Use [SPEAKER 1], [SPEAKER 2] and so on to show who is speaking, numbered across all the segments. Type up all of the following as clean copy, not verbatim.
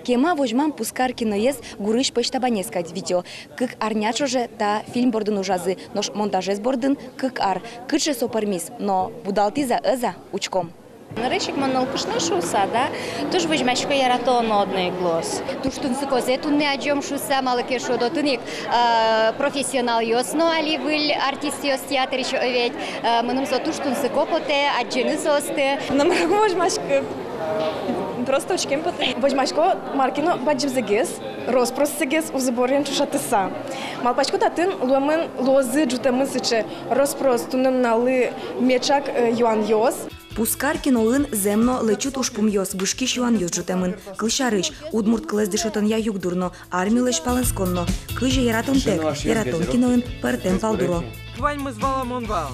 [SPEAKER 1] Кема возьмам пускар киноез гурыш почтабанескать видео. Кык арнячо же та фильм бордын ужазы, нож монтажез бордын кык ар. Кытше сопармис, но будалтиза ыза учком.
[SPEAKER 2] Наречик манал кышнашуса, да? Туж возьмачко яратон одный глаз.
[SPEAKER 3] Туж тунсыкозе тунне адьом шуса малыке шодо туник профессионал йосно али выль артист йос театрич оведь. Мыным со туж тунсыкопоте, аджины состы.
[SPEAKER 4] Намрагу возьмачко просто учкем поте. Возьмачко маркино баджибзегес, роспросегес узыборен чушатыса. Малпачко татын луамен лозы джутамын сыче роспрос тунным налы мечак юан йос.
[SPEAKER 1] Пускар киноын земно лечут ушпум йос бышкиш юан йос жутемын. Клышарыч, удмурт клез дешотон я югдурно, армилеш паленсконно. Кыже яратон тек, яратон киноын пертем палдуро.
[SPEAKER 5] Вань мы звала Монвал.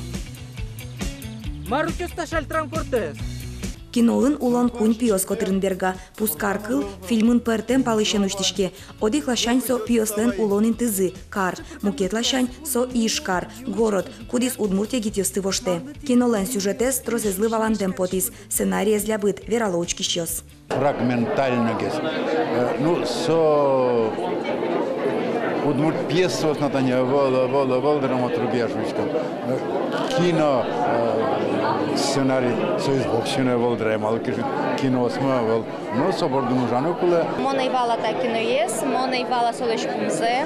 [SPEAKER 5] Маручо сташаль транспортес.
[SPEAKER 1] Киноын улон кунь пиос Котырынберга. Пускар кыл фильмын пертем палышен уштишке. Одих лашань со пиослен улонин тызы, кар. Мукет лашань со ишкар, город, кудис Удмуртия гитьосты воште. Кинолен сюжетес трозезлы валандем потис. Сценарий злябыт вералоучки щос.
[SPEAKER 6] Фрагментально гес. Ну, со... Удмурт пьесу основания вол драматургия-швичком. Кино сценарий союз боксине вол драма, кино смывал. Но собордун жанукуле.
[SPEAKER 2] Мона ивала та киноез, мона ивала солешкумзе.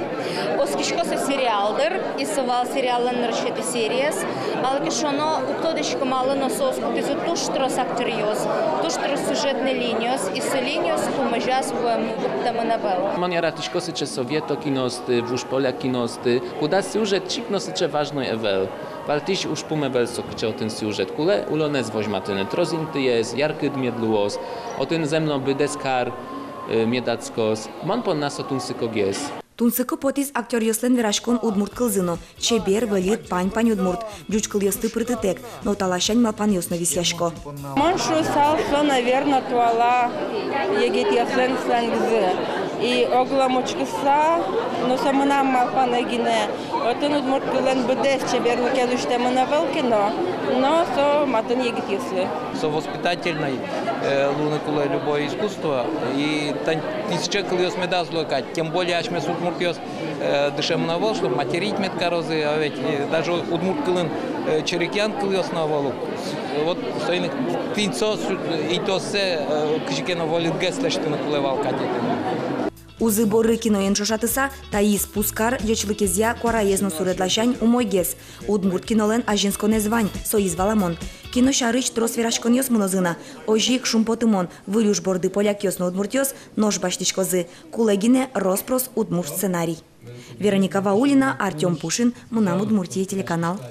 [SPEAKER 2] Оскишко со сериалдер, и совал сериален решети сериес. Малки шоно уктодишко мало на соску, ти за туштрос актериоз, туштрос сюжетне линиос, и со линиос помежас в таманабел.
[SPEAKER 7] Monia ratiško se sovieto kinosty, wóż polia kinosty, kuda siużet cikno se ważny ewel. Paltiś już pumebel sokicze o ten siużet, kule ulones woźmatyny, trozinty jest, jarky dmiedluos, o ten zemno by deskar miedackos, man pon nas o tun sykogies.
[SPEAKER 1] Тунсыко потис актер йослен верашкон удмурт кылзыно. Чебер, валит, пань удмурт. Джучкал йосты прытытек, но талашань малпан йосно висяшко.
[SPEAKER 8] Моншу салсо, наверное, туала егет йослен сленгзы. И огла мочкыса, но самына малпан эгине. Отын удмурт кылен бдес чебер лукедуште мынавел кино, но со матын егет йослы.
[SPEAKER 5] Со воспитательной луныкулы любое искусство. И тысяча кыльос медазлукать. Тем более ачмес удмурт йос дышем навал, чтобы материть медкорозы, а ведь даже удмурт кылын черекян кыльос навалу. Вот стоит тинцос и то се кшикено волит гесле, что накулевал катетен.
[SPEAKER 1] Узы боры киноен шошатыса, таис пускар йочлыкезя куараезно суретлашань умойгес. Удмурт кинолен ажинсконе звань, соиз валамон. Кино шарыч трос верашкон йос мунозына. Ожик шумпотымон, вылюш борды поляк йос на удмурт йос, нож баштичкозы. Кулегине роспрос удмурт сценарий. Вероника Ваулина, Артем Пушин, Мунам Удмуртия, телеканал.